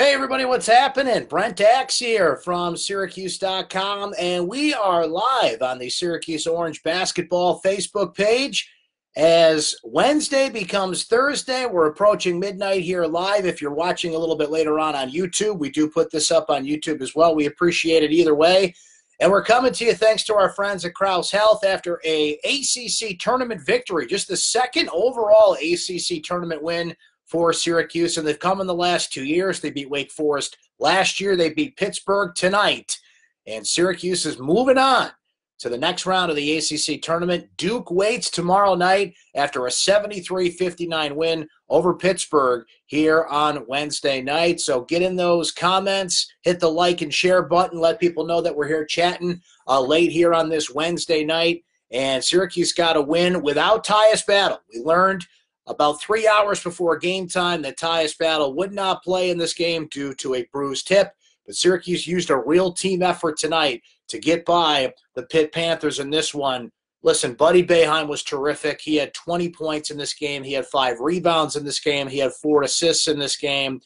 Hey everybody, what's happening? Brent Axe here from syracuse.com, and we are live on the Syracuse Orange Basketball Facebook page. As Wednesday becomes Thursday, we're approaching midnight here live. If you're watching a little bit later on YouTube, we do put this up on YouTube as well. We appreciate it either way. And we're coming to you thanks to our friends at Krause Health after a ACC tournament victory, just the second overall ACC tournament win for Syracuse, and they've come in the last 2 years. They beat Wake Forest last year. They beat Pittsburgh tonight, and Syracuse is moving on to the next round of the ACC tournament. Duke waits tomorrow night after a 73-59 win over Pittsburgh here on Wednesday night. So get in those comments, hit the like and share button, let people know that we're here chatting late here on this Wednesday night. And Syracuse got a win without Tyus Battle. We learned about 3 hours before game time that Tyus Battle would not play in this game due to a bruised hip. But Syracuse used a real team effort tonight to get by the Pitt Panthers in this one. Listen, Buddy Boeheim was terrific. He had 20 points in this game. He had 5 rebounds in this game. He had 4 assists in this game.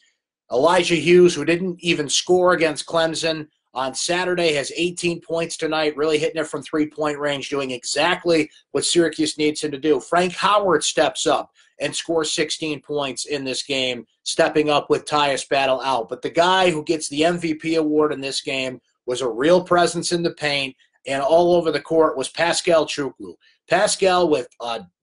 Elijah Hughes, who didn't even score against Clemson on Saturday, has 18 points tonight, really hitting it from three-point range, doing exactly what Syracuse needs him to do. Frank Howard steps up and scores 16 points in this game, stepping up with Tyus Battle out. But the guy who gets the MVP award in this game was a real presence in the paint and all over the court was Pascal Chukwu. Pascal with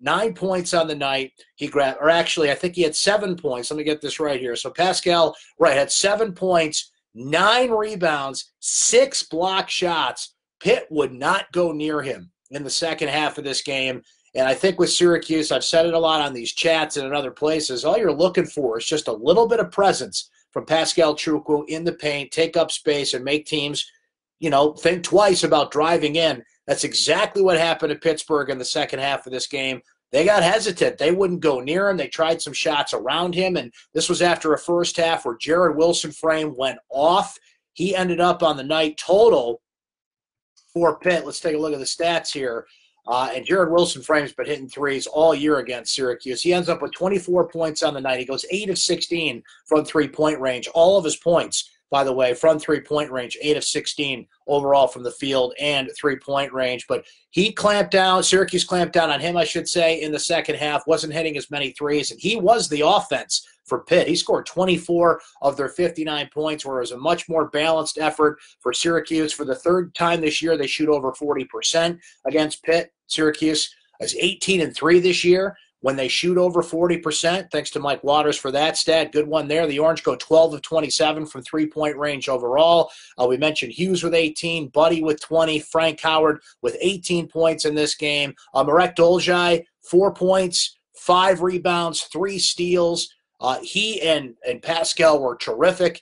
9 points on the night. He grabbed, or actually, I think he had 7 points. Let me get this right here. So Pascal, had 7 points, 9 rebounds, 6 block shots. Pitt would not go near him in the second half of this game. And I think with Syracuse, I've said it a lot on these chats and in other places, all you're looking for is just a little bit of presence from Pascal Chukwu in the paint, take up space, and make teams, think twice about driving in. That's exactly what happened to Pittsburgh in the second half of this game. They got hesitant. They wouldn't go near him. They tried some shots around him, and this was after a first half where Jared Wilson-Frame went off. He ended up on the night total for Pitt. Let's take a look at the stats here. And Jared Wilson-Frame's been hitting threes all year against Syracuse. He ends up with 24 points on the night. He goes 8 of 16 from three-point range. All of his points, by the way, from three-point range, 8 of 16 overall from the field and three-point range. But he clamped down, Syracuse clamped down on him, I should say, in the second half, wasn't hitting as many threes, and he was the offense for Pitt. He scored 24 of their 59 points, where it was a much more balanced effort for Syracuse. For the third time this year, they shoot over 40% against Pitt. Syracuse is 18-3 this year when they shoot over 40%. Thanks to Mike Waters for that stat. Good one there. The Orange go 12 of 27 from three-point range overall. We mentioned Hughes with 18, Buddy with 20, Frank Howard with 18 points in this game. Marek Dolzaj, 4 points, 5 rebounds, 3 steals. He and Pascal were terrific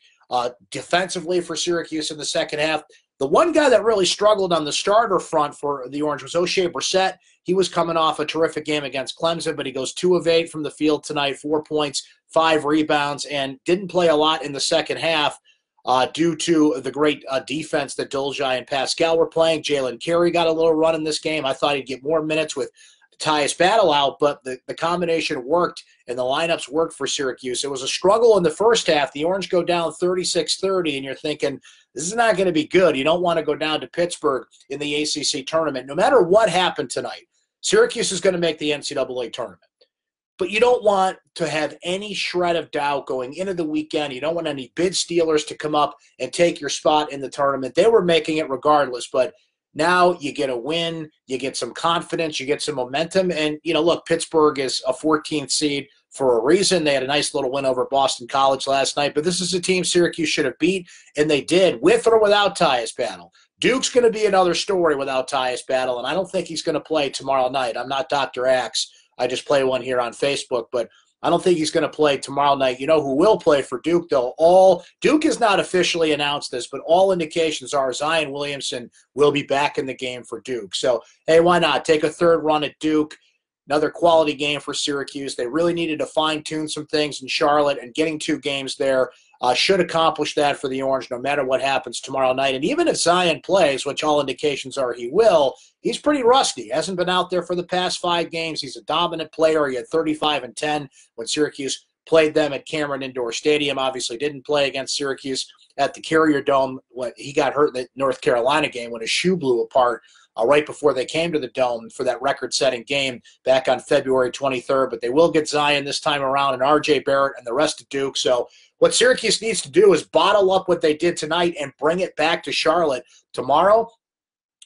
defensively for Syracuse in the second half. The one guy that really struggled on the starter front for the Orange was O'Shea Brissett. He was coming off a terrific game against Clemson, but he goes 2 of 8 from the field tonight, 4 points, 5 rebounds, and didn't play a lot in the second half due to the great defense that Dolzaj and Pascal were playing. Jalen Carey got a little run in this game. I thought he'd get more minutes with Tyus Battle out, but the combination worked and the lineups worked for Syracuse. It was a struggle in the first half. The Orange go down 36-30, and you're thinking, this is not going to be good. You don't want to go down to Pittsburgh in the ACC tournament. No matter what happened tonight, Syracuse is going to make the NCAA tournament. But you don't want to have any shred of doubt going into the weekend. You don't want any bid stealers to come up and take your spot in the tournament. They were making it regardless, but now you get a win, you get some confidence, you get some momentum. And, look, Pittsburgh is a 14th seed for a reason. They had a nice little win over Boston College last night, but this is a team Syracuse should have beat, and they did, with or without Tyus Battle. Duke's going to be another story without Tyus Battle, and I don't think he's going to play tomorrow night. I'm not Dr. Axe. I just play one here on Facebook, but I don't think he's going to play tomorrow night. You know who will play for Duke, though? Duke has not officially announced this, but all indications are Zion Williamson will be back in the game for Duke. So, hey, why not? Take a third run at Duke. Another quality game for Syracuse. They really needed to fine-tune some things in Charlotte, and getting 2 games there should accomplish that for the Orange no matter what happens tomorrow night. And even if Zion plays, which all indications are he will, he's pretty rusty. Hasn't been out there for the past 5 games. He's a dominant player. He had 35 and 10 when Syracuse played them at Cameron Indoor Stadium. Obviously didn't play against Syracuse at the Carrier Dome when he got hurt in the North Carolina game when his shoe blew apart right before they came to the Dome for that record-setting game back on February 23rd. But they will get Zion this time around and R.J. Barrett and the rest of Duke. So what Syracuse needs to do is bottle up what they did tonight and bring it back to Charlotte tomorrow.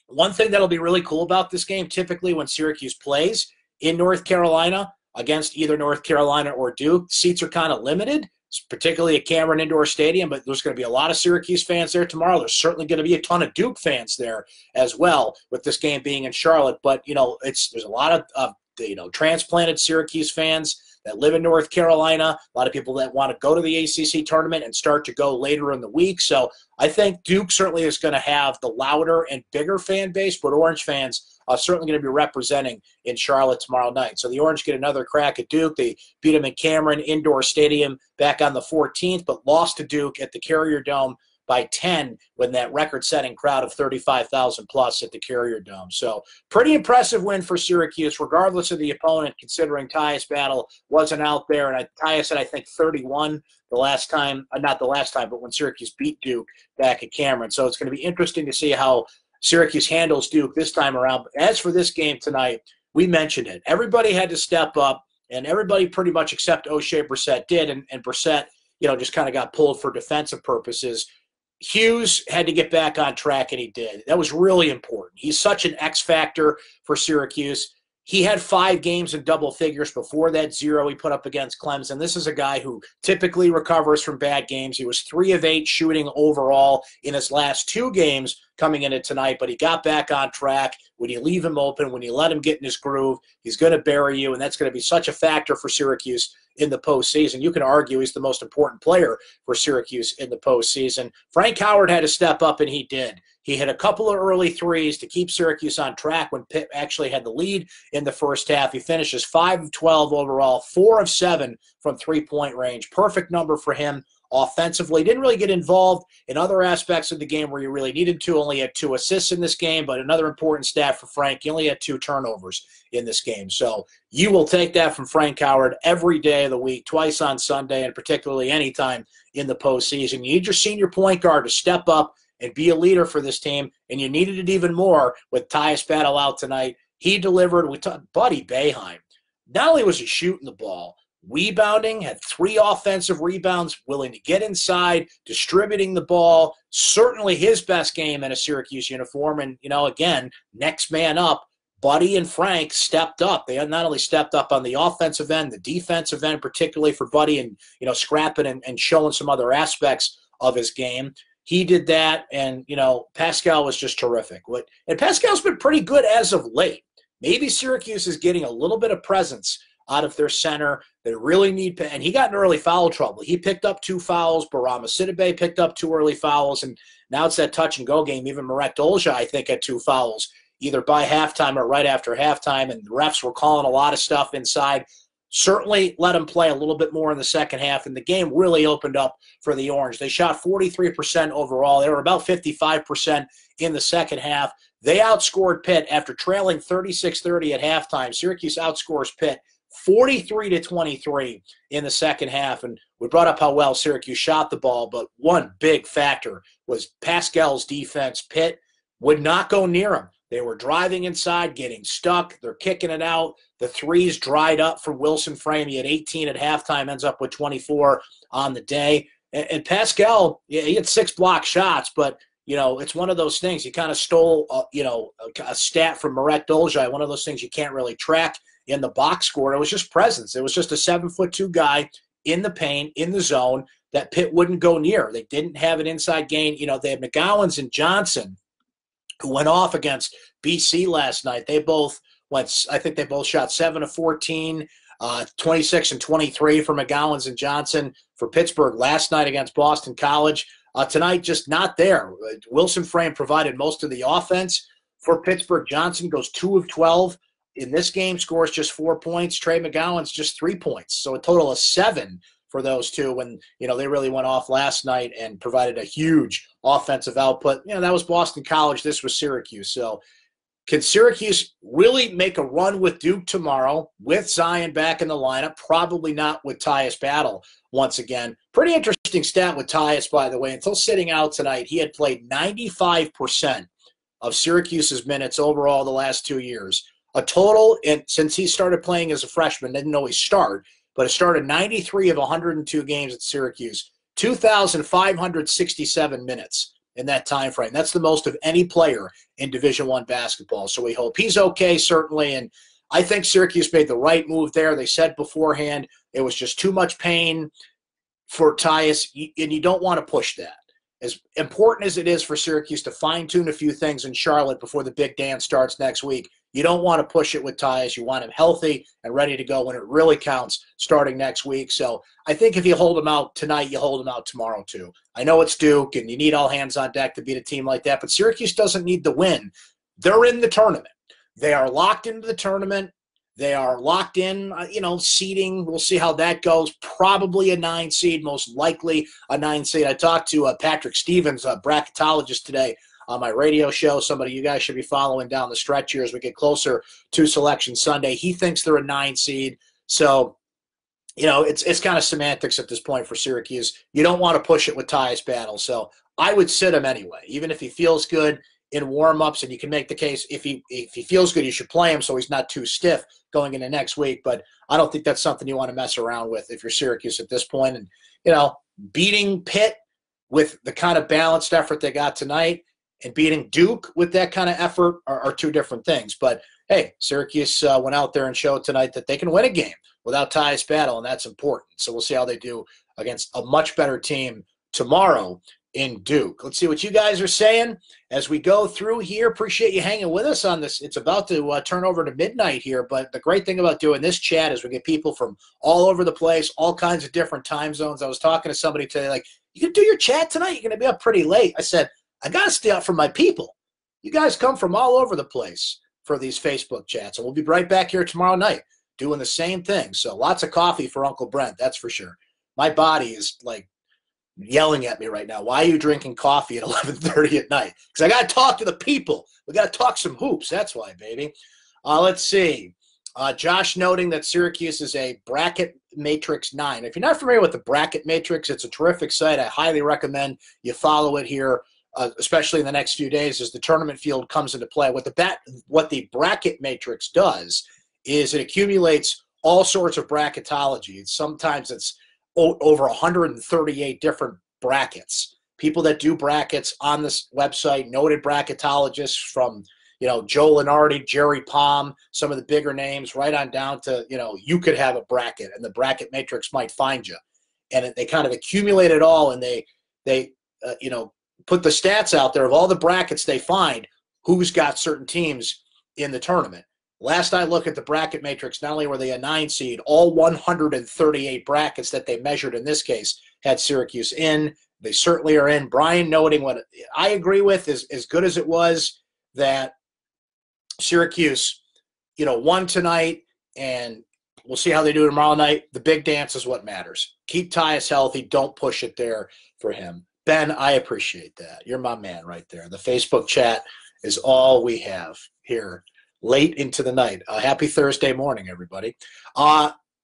One thing that'll be really cool about this game, typically when Syracuse plays in North Carolina against either North Carolina or Duke, seats are kind of limited, particularly at Cameron Indoor Stadium, but there's going to be a lot of Syracuse fans there tomorrow. There's certainly going to be a ton of Duke fans there as well with this game being in Charlotte. But, there's a lot of transplanted Syracuse fans that live in North Carolina, a lot of people that want to go to the ACC tournament and start to go later in the week. So I think Duke certainly is going to have the louder and bigger fan base, but Orange fans are certainly going to be representing in Charlotte tomorrow night. So the Orange get another crack at Duke. They beat them in Cameron Indoor Stadium back on the 14th, but lost to Duke at the Carrier Dome by 10 when that record-setting crowd of 35,000 plus at the Carrier Dome. So pretty impressive win for Syracuse, regardless of the opponent, considering Tyus Battle wasn't out there. And Tyus had, I think, 31 the last time, not the last time, but when Syracuse beat Duke back at Cameron. So it's going to be interesting to see how Syracuse handles Duke this time around. But as for this game tonight, we mentioned it. Everybody had to step up, and everybody pretty much except O'Shea Brissett did, and Brissett, just kind of got pulled for defensive purposes. Hughes had to get back on track, and he did. That was really important. He's such an X factor for Syracuse. He had 5 games in double figures before that 0 he put up against Clemson. This is a guy who typically recovers from bad games. He was 3 of 8 shooting overall in his last 2 games coming into tonight, but he got back on track. When you leave him open, when you let him get in his groove, he's going to bury you, and that's going to be such a factor for Syracuse in the postseason. You can argue he's the most important player for Syracuse in the postseason. Frank Howard had to step up, and he did. He hit a couple of early threes to keep Syracuse on track when Pitt actually had the lead in the first half. He finishes 5 of 12 overall, 4 of 7 from three-point range. Perfect number for him offensively. Didn't really get involved in other aspects of the game where you really needed to. Only had 2 assists in this game, but another important stat for Frank, he only had 2 turnovers in this game. So you will take that from Frank Howard every day of the week, twice on Sunday, and particularly anytime in the postseason. You need your senior point guard to step up and be a leader for this team, and you needed it even more with Tyus Battle out tonight. He delivered. Buddy Boeheim, not only was he shooting the ball, rebounding, had 3 offensive rebounds, willing to get inside, distributing the ball. Certainly his best game in a Syracuse uniform. And, again, next man up, Buddy and Frank stepped up. They had not only stepped up on the offensive end, the defensive end, particularly for Buddy, and, scrapping and showing some other aspects of his game. He did that, and, Pascal was just terrific. And Pascal's been pretty good as of late. Maybe Syracuse is getting a little bit of presence out of their center. They really need – and he got in early foul trouble. He picked up 2 fouls. Barama Sidibe picked up 2 early fouls, and now it's that touch-and-go game. Even Marek Dolja, I think, had 2 fouls, either by halftime or right after halftime, and the refs were calling a lot of stuff inside. Certainly let him play a little bit more in the second half, and the game really opened up for the Orange. They shot 43% overall. They were about 55% in the second half. They outscored Pitt after trailing 36-30 at halftime. Syracuse outscores Pitt 43-23 in the second half, and we brought up how well Syracuse shot the ball, but one big factor was Pascal's defense. Pitt would not go near him. They were driving inside, getting stuck. They're kicking it out. The threes dried up for Wilson Frame. He had 18 at halftime, ends up with 24 on the day. And Pascal, he had 6 block shots, but, it's one of those things. He kind of stole, a stat from Marek Dolja, one of those things you can't really track in the box score. It was just presence. It was just a 7'2" guy in the paint, in the zone, that Pitt wouldn't go near. They didn't have an inside gain. They had McGowans and Johnson, who went off against BC last night. They both shot 7 of 14, 26 and 23 for McGowans and Johnson for Pittsburgh last night against Boston College. Tonight, just not there. Wilson Frame provided most of the offense for Pittsburgh. Johnson goes 2 of 12 in this game, scores just 4 points. Trey McGowan's just 3 points. So a total of 7 for those two when, they really went off last night and provided a huge offensive output. That was Boston College. This was Syracuse. So Can Syracuse really make a run with Duke tomorrow with Zion back in the lineup? Probably not with Tyus Battle once again. Pretty interesting stat with Tyus, by the way. Until sitting out tonight, he had played 95% of Syracuse's minutes overall the last 2 years. A total, and since he started playing as a freshman, didn't always start, but it started 93 of 102 games at Syracuse, 2,567 minutes in that time frame. That's the most of any player in Division I basketball. So we hope he's okay, certainly. And I think Syracuse made the right move there. They said beforehand it was just too much pain for Tyus, and you don't want to push that. As important as it is for Syracuse to fine-tune a few things in Charlotte before the big dance starts next week, you don't want to push it with Tyus. You want him healthy and ready to go when it really counts starting next week. So I think if you hold him out tonight, you hold him out tomorrow too. I know it's Duke, and you need all hands on deck to beat a team like that, but Syracuse doesn't need the win. They're in the tournament. They are locked into the tournament. They are locked in, seeding. We'll see how that goes. Probably a 9 seed, most likely a 9 seed. I talked to Patrick Stevens, a bracketologist, today on my radio show. Somebody you guys should be following down the stretch here as we get closer to Selection Sunday. He thinks they're a 9 seed. So, it's kind of semantics at this point for Syracuse. You don't want to push it with Tyus Battle. So I would sit him anyway, even if he feels good in warm-ups, and you can make the case if he feels good, you should play him so he's not too stiff going into next week. But I don't think that's something you want to mess around with if you're Syracuse at this point. And, beating Pitt with the kind of balanced effort they got tonight and beating Duke with that kind of effort are two different things. But, hey, Syracuse went out there and showed tonight that they can win a game without Tyus Battle, and that's important. So we'll see how they do against a much better team tomorrow in Duke. Let's see what you guys are saying as we go through here. Appreciate you hanging with us on this. It's about to turn over to midnight here, but the great thing about doing this chat is we get people from all over the place, all kinds of different time zones. I was talking to somebody today, like, you can do your chat tonight? You're going to be up pretty late. I said, I got to stay up for my people. You guys come from all over the place for these Facebook chats, and we'll be right back here tomorrow night doing the same thing. So lots of coffee for Uncle Brent, that's for sure. My body is like yelling at me right now. Why are you drinking coffee at 11:30 at night? Because I got to talk to the people. We got to talk some hoops. That's why, baby. Let's see. Josh noting that Syracuse is a bracket matrix 9. If you're not familiar with the bracket matrix, it's a terrific site. I highly recommend you follow it here, especially in the next few days as the tournament field comes into play. What the bracket matrix does is it accumulates all sorts of bracketology. Sometimes it's over 138 different brackets. People that do brackets on this website, noted bracketologists from, Joe Lenardi, Jerry Palm, some of the bigger names, right on down to, you could have a bracket and the bracket matrix might find you. And they kind of accumulate it all, and they put the stats out there of all the brackets they find, who's got certain teams in the tournament. Last I look at the bracket matrix, not only were they a 9 seed, all 138 brackets that they measured in this case had Syracuse in. They certainly are in. Brian noting what I agree with is as good as it was that Syracuse, won tonight, and we'll see how they do tomorrow night. The big dance is what matters. Keep Tyus healthy. Don't push it there for him. Ben, I appreciate that. You're my man right there. The Facebook chat is all we have here late into the night. Happy Thursday morning, everybody.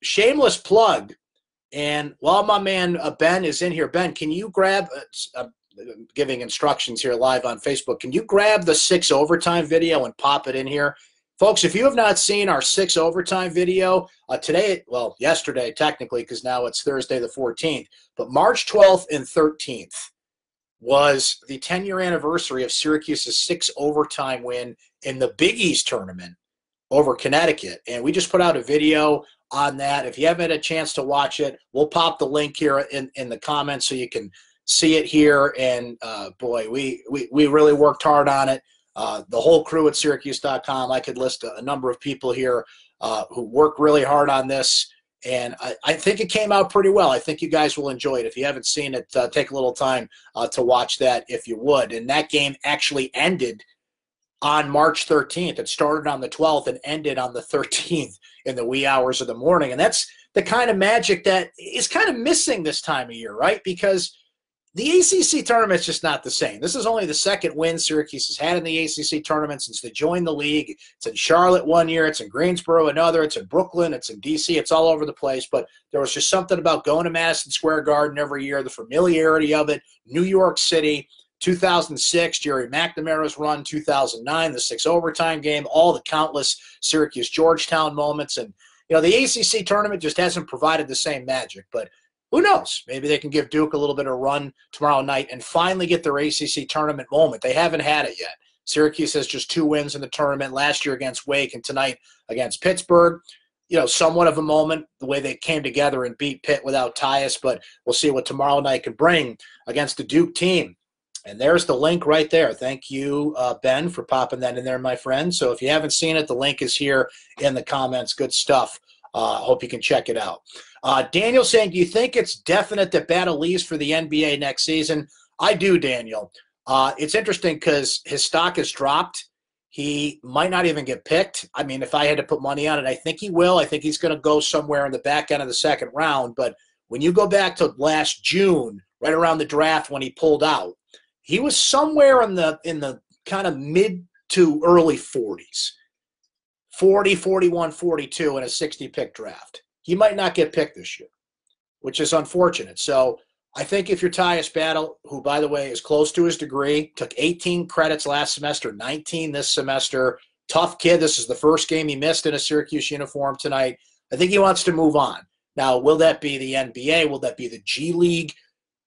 Shameless plug. And while my man Ben is in here, Ben, can you grab giving instructions here live on Facebook. Can you grab the 6 overtime video and pop it in here? Folks, if you have not seen our 6 overtime video, yesterday technically, because now it's Thursday the 14th, but March 12th and 13th was the 10-year anniversary of Syracuse's 6 overtime win in the Big East tournament over Connecticut. And we just put out a video on that. If you haven't had a chance to watch it, we'll pop the link here in the comments so you can see it here. And we really worked hard on it. The whole crew at syracuse.com. I could list a number of people here who worked really hard on this. And I think it came out pretty well. I think you guys will enjoy it. If you haven't seen it, take a little time to watch that if you would. And that game actually ended on March 13th. It started on the 12th and ended on the 13th in the wee hours of the morning. And that's the kind of magic that is kind of missing this time of year, right? Because the ACC tournament's just not the same. This is only the second win Syracuse has had in the ACC tournament since they joined the league. It's in Charlotte one year. It's in Greensboro another. It's in Brooklyn. It's in D.C. It's all over the place. But there was just something about going to Madison Square Garden every year, the familiarity of it. New York City, 2006, Jerry McNamara's run, 2009, the 6 overtime game, all the countless Syracuse-Georgetown moments. And, the ACC tournament just hasn't provided the same magic. But who knows? Maybe they can give Duke a little bit of run tomorrow night and finally get their ACC tournament moment. They haven't had it yet. Syracuse has just 2 wins in the tournament, last year against Wake and tonight against Pittsburgh. Somewhat of a moment, the way they came together and beat Pitt without Tyus, but we'll see what tomorrow night can bring against the Duke team. And there's the link right there. Thank you, Ben, for popping that in there, my friend. So if you haven't seen it, the link is here in the comments. Good stuff. Hope you can check it out. Daniel saying, do you think it's definite that Battle leaves for the NBA next season? I do, Daniel. It's interesting because his stock has dropped. He might not even get picked. I mean, if I had to put money on it, I think he will. I think he's going to go somewhere in the back end of the second round. But when you go back to last June, right around the draft when he pulled out, he was somewhere in the kind of mid to early 40s. 40, 41, 42 in a 60-pick draft. He might not get picked this year, which is unfortunate. So I think if you're Tyus Battle, who, by the way, is close to his degree, took 18 credits last semester, 19 this semester, tough kid. This is the first game he missed in a Syracuse uniform tonight. I think he wants to move on. Now, will that be the NBA? Will that be the G League?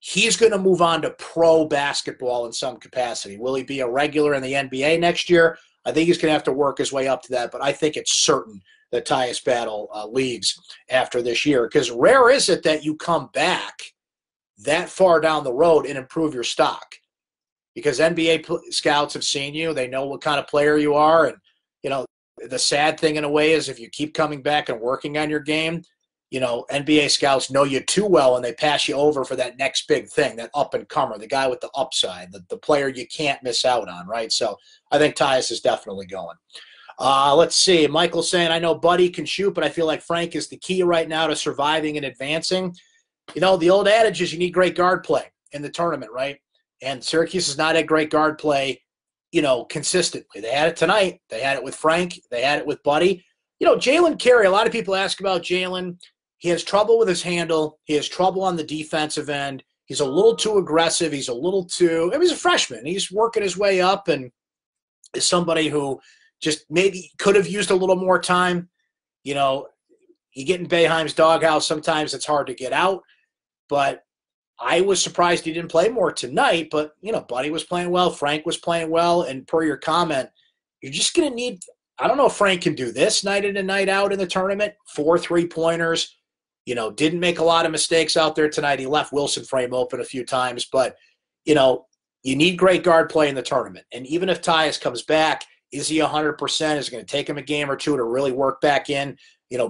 He's going to move on to pro basketball in some capacity. Will he be a regular in the NBA next year? I think he's going to have to work his way up to that, but I think it's certain that Tyus Battle leaves after this year, because rare is it that you come back that far down the road and improve your stock, because NBA scouts have seen you. They know what kind of player you are, and the sad thing in a way is if you keep coming back and working on your game, NBA scouts know you too well and they pass you over for that next big thing, that up-and-comer, the guy with the upside, the player you can't miss out on, right? So I think Tyus is definitely going. Let's see. Michael's saying, I know Buddy can shoot, but I feel like Frank is the key right now to surviving and advancing. The old adage is you need great guard play in the tournament, right? And Syracuse has not had great guard play, consistently. They had it tonight. They had it with Frank. They had it with Buddy. Jalen Carey, a lot of people ask about Jalen. He has trouble with his handle. He has trouble on the defensive end. He's a little too aggressive. He's a little too – he's a freshman. He's working his way up and is somebody who just maybe could have used a little more time. You get in Boeheim's doghouse, sometimes it's hard to get out. But I was surprised he didn't play more tonight. But, Buddy was playing well. Frank was playing well. And per your comment, you're just going to need – I don't know if Frank can do this night in and night out in the tournament. 4 3-pointers. Didn't make a lot of mistakes out there tonight. He left Wilson frame open a few times. But, you need great guard play in the tournament. And even if Tyus comes back, is he 100%? Is it going to take him a game or two to really work back in?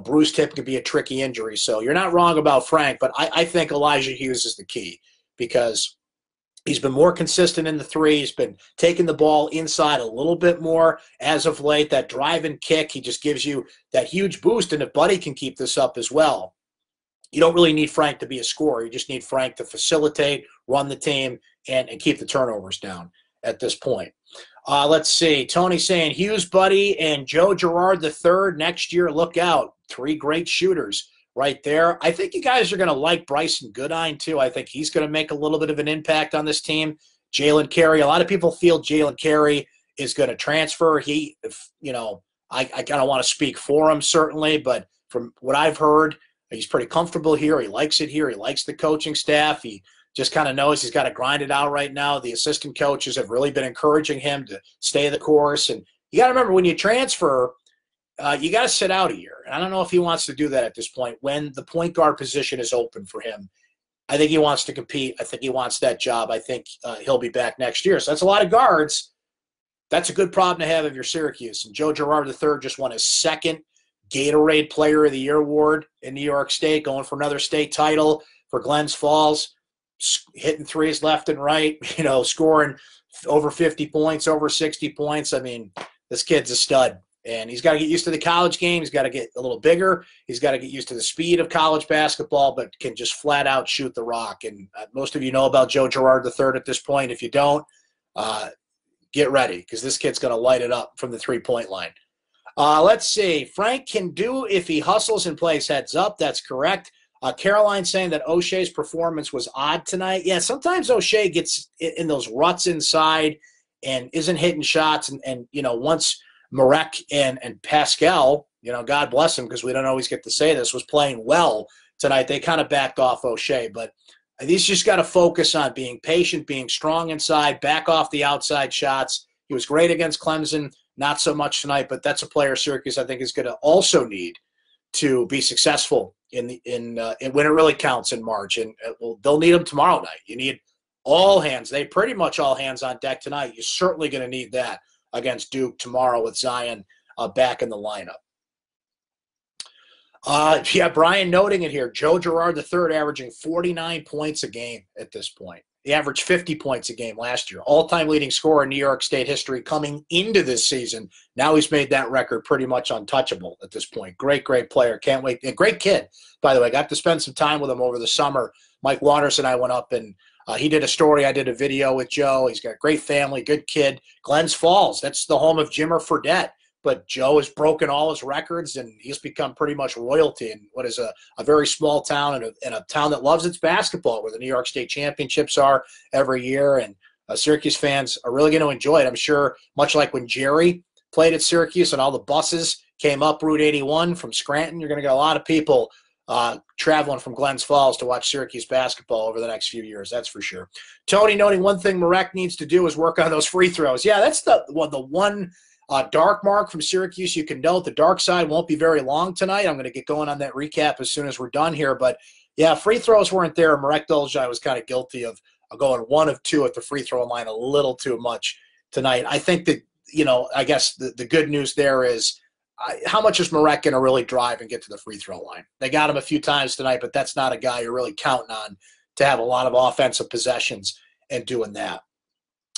Bruce tip could be a tricky injury. So you're not wrong about Frank, but I think Elijah Hughes is the key, because he's been more consistent in the three. He's been taking the ball inside a little bit more as of late. That drive and kick, he just gives you that huge boost. And if Buddy can keep this up as well, you don't really need Frank to be a scorer. You just need Frank to facilitate, run the team, and keep the turnovers down at this point. Let's see. Tony saying Hughes, Buddy, and Joe Girard III next year. Look out. 3 great shooters right there. I think you guys are going to like Bryson Goodine, too. I think he's going to make a little bit of an impact on this team. Jalen Carey, a lot of people feel Jalen Carey is going to transfer. I kind of want to speak for him, certainly, but from what I've heard, he's pretty comfortable here. He likes it here. He likes the coaching staff. He just kind of knows he's got to grind it out right now. The assistant coaches have really been encouraging him to stay the course. And you got to remember, when you transfer, you got to sit out a year. And I don't know if he wants to do that at this point when the point guard position is open for him. I think he wants to compete. I think he wants that job. I think he'll be back next year. So that's a lot of guards. That's a good problem to have if you're Syracuse. And Joe Girard III just won his 2nd Gatorade Player of the Year award in New York State, going for another state title for Glens Falls, hitting threes left and right, scoring over 50 points, over 60 points. I mean, this kid's a stud. And he's got to get used to the college game. He's got to get a little bigger. He's got to get used to the speed of college basketball, but can just flat out shoot the rock. And most of you know about Joe Girard III at this point. If you don't, get ready, because this kid's going to light it up from the three-point line. Let's see. Frank can do if he hustles and plays heads up. That's correct. Caroline saying that O'Shea's performance was odd tonight. Yeah, sometimes O'Shea gets in those ruts inside and isn't hitting shots. And once Marek and Pascal, God bless him, because we don't always get to say this, was playing well tonight, they kind of backed off O'Shea. But he's just got to focus on being patient, being strong inside, back off the outside shots. He was great against Clemson, not so much tonight, but that's a player Syracuse I think is going to also need to be successful in when it really counts in March. And they'll need him tomorrow night. You need all hands. They pretty much all hands on deck tonight. You're certainly going to need that against Duke tomorrow with Zion back in the lineup. Brian noting it here. Joe Girard III averaging 49 points a game at this point. He averaged 50 points a game last year. All-time leading scorer in New York State history coming into this season. Now he's made that record pretty much untouchable at this point. Great, great player. Can't wait. A great kid, by the way. Got to spend some time with him over the summer. Mike Waters and I went up, and he did a story. I did a video with Joe. He's got a great family, good kid. Glens Falls, that's the home of Jimmer Fredette. But Joe has broken all his records, and he's become pretty much royalty in what is a very small town and a town that loves its basketball, where the New York State Championships are every year. And Syracuse fans are really going to enjoy it. I'm sure, much like when Jerry played at Syracuse and all the buses came up Route 81 from Scranton, you're going to get a lot of people traveling from Glens Falls to watch Syracuse basketball over the next few years. That's for sure. Tony noting one thing Marek needs to do is work on those free throws. Yeah, that's the one dark mark from Syracuse you can note. The dark side won't be very long tonight. I'm going to get going on that recap as soon as we're done here. But, yeah, free throws weren't there. Marek Dolezaj was kind of guilty of going 1 of 2 at the free throw line, a little too much tonight. I think that, I guess the good news there is how much is Marek going to really drive and get to the free throw line? They got him a few times tonight, but that's not a guy you're really counting on to have a lot of offensive possessions and doing that.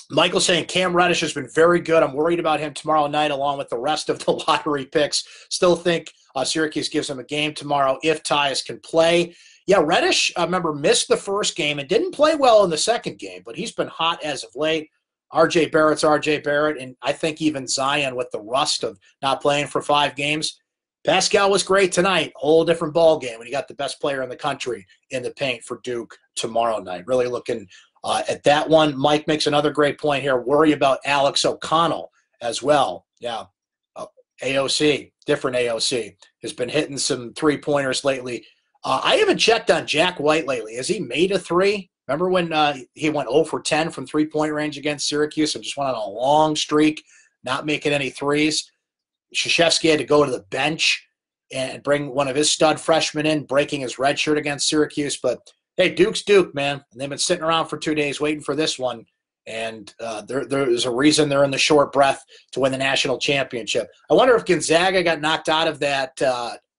Michael saying Cam Reddish has been very good. I'm worried about him tomorrow night along with the rest of the lottery picks. Still think Syracuse gives him a game tomorrow if Tyus can play. Yeah, Reddish, I remember, missed the first game and didn't play well in the second game, but he's been hot as of late. R.J. Barrett's R.J. Barrett, and I think even Zion with the rust of not playing for 5 games. Pascal was great tonight. Whole different ball game when you got the best player in the country in the paint for Duke tomorrow night. Really looking at that one. Mike makes another great point here. Worry about Alex O'Connell as well. Yeah, AOC, different AOC, has been hitting some three-pointers lately. I haven't checked on Jack White lately. Has he made a three? Remember when he went 0 for 10 from three-point range against Syracuse and just went on a long streak, not making any threes? Krzyzewski had to go to the bench and bring one of his stud freshmen in, breaking his red shirt against Syracuse. But, hey, Duke's Duke, man. And they've been sitting around for 2 days waiting for this one. And there's a reason they're in the short breath to win the national championship. I wonder if Gonzaga got knocked out of that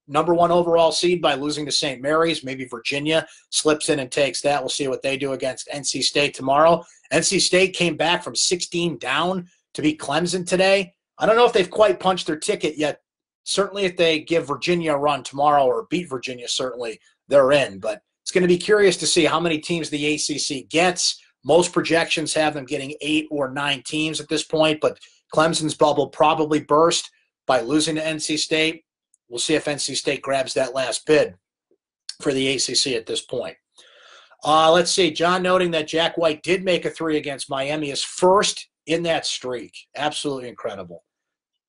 number 1 overall seed by losing to St. Mary's. Maybe Virginia slips in and takes that. We'll see what they do against NC State tomorrow. NC State came back from 16 down to beat Clemson today. I don't know if they've quite punched their ticket yet. Certainly if they give Virginia a run tomorrow or beat Virginia, certainly they're in. But it's going to be curious to see how many teams the ACC gets. Most projections have them getting 8 or 9 teams at this point, but Clemson's bubble probably burst by losing to NC State. We'll see if NC State grabs that last bid for the ACC at this point. Let's see. John noting that Jack White did make a 3 against Miami, his first in that streak. Absolutely incredible.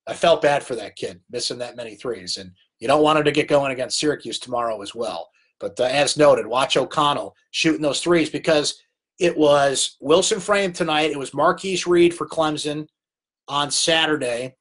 I felt bad for that kid missing that many threes, and you don't want him to get going against Syracuse tomorrow as well. But as noted, watch O'Connell shooting those threes, because it was Wilson Frame tonight. It was Marquise Reed for Clemson on Saturday.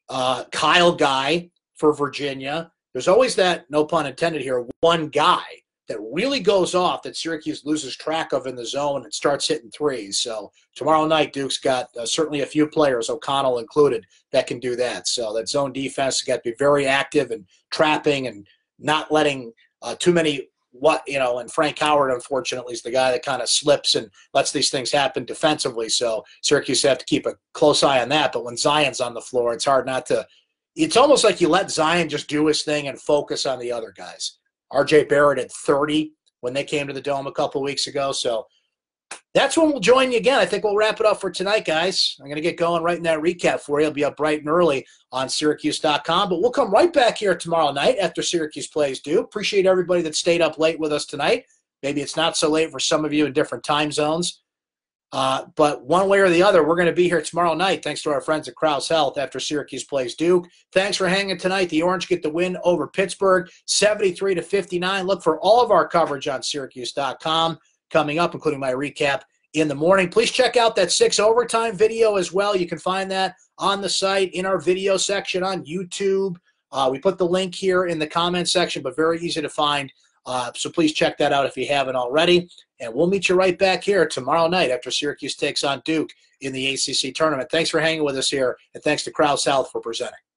Kyle Guy for Virginia. There's always that, no pun intended here, one guy that really goes off that Syracuse loses track of in the zone and starts hitting threes. So tomorrow night, Duke's got certainly a few players, O'Connell included, that can do that. So that zone defense has got to be very active and trapping and not letting too many and Frank Howard, unfortunately, is the guy that kind of slips and lets these things happen defensively. So Syracuse have to keep a close eye on that. But when Zion's on the floor, it's hard not to it's almost like you let Zion just do his thing and focus on the other guys. R.J. Barrett at 30 when they came to the Dome a couple weeks ago. So that's when we'll join you again. I think we'll wrap it up for tonight, guys. I'm going to get going right in that recap for you. It'll be up bright and early on syracuse.com. But we'll come right back here tomorrow night after Syracuse plays Duke. Appreciate everybody that stayed up late with us tonight. Maybe it's not so late for some of you in different time zones. But one way or the other, we're going to be here tomorrow night thanks to our friends at Krause Health after Syracuse plays Duke. Thanks for hanging tonight. The Orange get the win over Pittsburgh, 73-59. Look for all of our coverage on syracuse.com coming up, including my recap in the morning. Please check out that 6 overtime video as well. You can find that on the site in our video section on YouTube. We put the link here in the comment section, but very easy to find. So please check that out if you haven't already. And we'll meet you right back here tomorrow night after Syracuse takes on Duke in the ACC Tournament. Thanks for hanging with us here, and thanks to Krause Health for presenting.